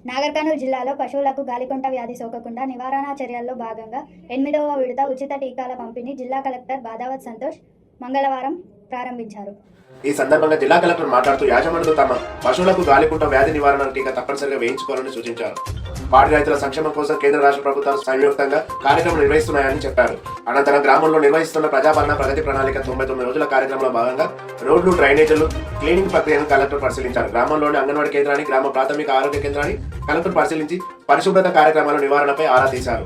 నాగర్ కర్నూలు జిల్లాలో పశువులకు గాలికుంట వ్యాధి సోకకుండా నివారణ చర్యల్లో భాగంగా 8వ విడత ఉచిత టీకాల పంపిణీ జిల్లా కలెక్టర్ బాదావత్ సంతోష్ మంగళవారం ప్రారంభించారు. ఈ సందర్భంగా జిల్లా కలెక్టర్ మాట్లాడుతూ యాజమానులు తమ పశువులకు గాలికుంట వ్యాధి నివారణ టీకా తప్పనిసరిగా వేయించుకోవాలని సూచించారు. పాడి రైతుల సంక్షేమం కోసం కేంద్ర రాష్ట్ర ప్రభుత్వాలు సంయుక్తంగా కార్యక్రమం నిర్వహిస్తున్నాయని చెప్పారు. అనంతరం గ్రామంలో నిర్వహిస్తున్న ప్రజాపాలన ప్రగతి ప్రణాళిక 99 రోజుల కార్యక్రమంలో భాగంగా రోడ్లు, డ్రైనేజీలు క్లీనింగ్ ప్రక్రియను కలెక్టర్ పరిశీలించారు. గ్రామంలోని అంగన్వాడీ కేంద్రాన్ని, గ్రామ ప్రాథమిక ఆరోగ్య కేంద్రాన్ని కలెక్టర్ పరిశీలించి పరిశుభ్రత కార్యక్రమాల నివారణపై ఆరా తీశారు.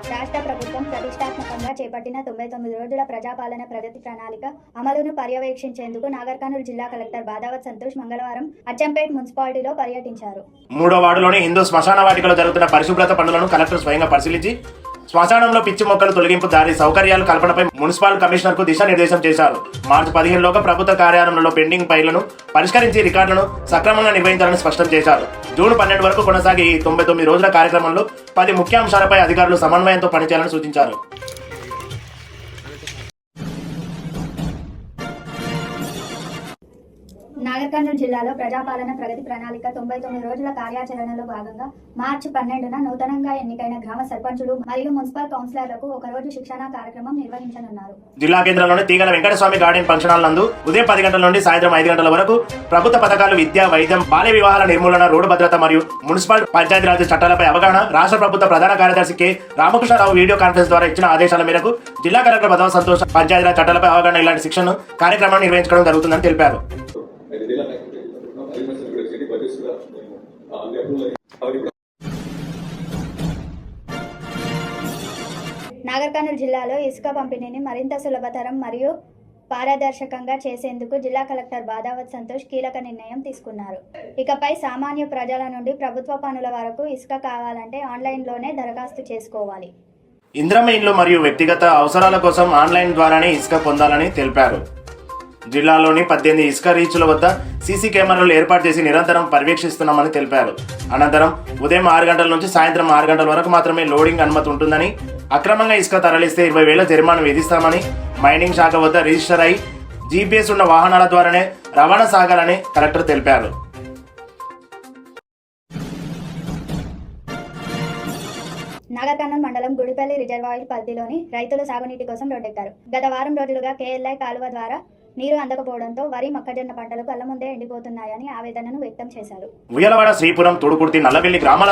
రాష్ట్ర ప్రభుత్వం ప్రతిష్టాత్మకంగా చేపట్టిన 99 రోజుల ప్రజాపాలన ప్రగతి ప్రణాళిక అమలును పర్యవేక్షించేందుకు నాగర్ కర్నూలు జిల్లా కలెక్టర్ బాదావత్ సంతోష్ మంగళవారం అచ్చంపేట్ మున్సిపాలిటీలో పర్యటించారు. 3వ వార్డులోని హిందూ శ్మశాన వాటికలో జరుగుతున్న పరిశుభ్రత పనులను కలెక్టర్ స్వయంగా పరిశీలించి శ్మశానంలో పిచ్చి మొక్కలు తొలగింపు, దారి సౌకర్యాలు కల్పనపై మున్సిపల్ కమిషనర్ కు దిశానిర్దేశం చేశారు. మార్చి 15లోగా ప్రభుత్వ కార్యాలయంలో పెండింగ్ ఫైళ్లను పరిష్కరించి రికార్డులను సక్రమంగా నిర్వహించాలని స్పష్టం చేశారు. జూన్ 12 వరకు కొనసాగే ఈ 99 రోజుల కార్యక్రమంలో 10 ముఖ్యాంశాలపై అధికారులు సమన్వయంతో పనిచేయాలని సూచించారు. నాగర్ కర్నూలు జిల్లాలో ప్రజాపాలన ప్రగతి ప్రణాళిక 99 రోజుల కార్యాచరణలో భాగంగా మార్చి 12న నూతనంగా ఎన్నికైన గ్రామ సర్పంచులు మరియు మున్సిపల్ కౌన్సిలర్లకు ఒకరోజు శిక్షణా కార్యక్రమం నిర్వహించనున్నారు. జిల్లా కేంద్రంలోని తీగల వెంకటస్వామి గార్డెన్ ఫంక్షన్ హాల్ నందు ఉదయం 10 గంటల నుండి సాయంత్రం 5 గంటల వరకు ప్రభుత్వ పథకాలు, విద్య, వైద్యం, బాల్య వివాహాల నిర్మూలన, రోడ్డు భద్రత మరియు మున్సిపల్ పంచాయతీరాజ్ చట్టాలపై అవగాహన రాష్ట్ర ప్రభుత్వ ప్రధాన కార్యదర్శి కె రామకృష్ణారావు వీడియో కాన్ఫరెన్స్ ద్వారా ఇచ్చిన ఆదేశాల మేరకు జిల్లా కలెక్టర్ బాదావత్ సంతోష్ పంచాయతీరాజ్ చట్టాలపై అవగాహన ఇలాంటి శిక్షణ కార్యక్రమాన్ని నిర్వహించడం జరుగుతుందని తెలిపారు. నాగర్ కర్నూలు జిల్లాలో ఇసుక పంపిణీని మరింత సులభతరం మరియు పారదర్శకంగా చేసేందుకు జిల్లా కలెక్టర్ బాదావత్ సంతోష్ కీలక నిర్ణయం తీసుకున్నారు. ఇకపై సామాన్య ప్రజల నుండి ప్రభుత్వ పనుల వరకు ఇసుక కావాలంటే ఆన్లైన్లోనే దరఖాస్తు చేసుకోవాలి. ఇంద్రమ్మ ఇండ్లు మరియు వ్యక్తిగత అవసరాల కోసం ఆన్లైన్ ద్వారానే ఇసుక పొందాలని తెలిపారు. జిల్లాలోని 18 ఇసుక రీచ్ల వద్ద సీసీ కెమెరాలు ఏర్పాటు చేసి నిరంతరం పర్యవేక్షిస్తున్నామని తెలిపారు. అనంతరం ఉదయం 6 గంటల నుంచి సాయంత్రం 6 గంటల వరకు మాత్రమే లోడింగ్ అనుమతి ఉంటుందని, అక్రమంగా ఇసుక తరలిస్తే 20,000 జరిమానా విధిస్తామని, మైనింగ్ శాఖ వద్ద రిజిస్టర్ అయి జీపీఎస్ ఉన్న వాహనాల ద్వారానే రవాణా సాగాలని కలెక్టర్ తెలిపారు. నాగర్ కర్నూలు మండలం గుడిపల్లి రిజర్వాయర్ పరిధిలోని రైతులు సాగునీటి కోసం రోడ్డెక్కారు. గత వారం రోజులుగా కేఎల్ఐ కాలువ ద్వారా నీరు అందకపోవడంతో వరి, మొక్కజొన్న పంటలు కళ్ల ముందే ఎండిపోతున్నాయని ఆవేదనను వ్యక్తం చేశారు. ఉయ్యలవాడ, శ్రీపురం, తోడుకుర్తి, నల్లవెల్లి గ్రామాల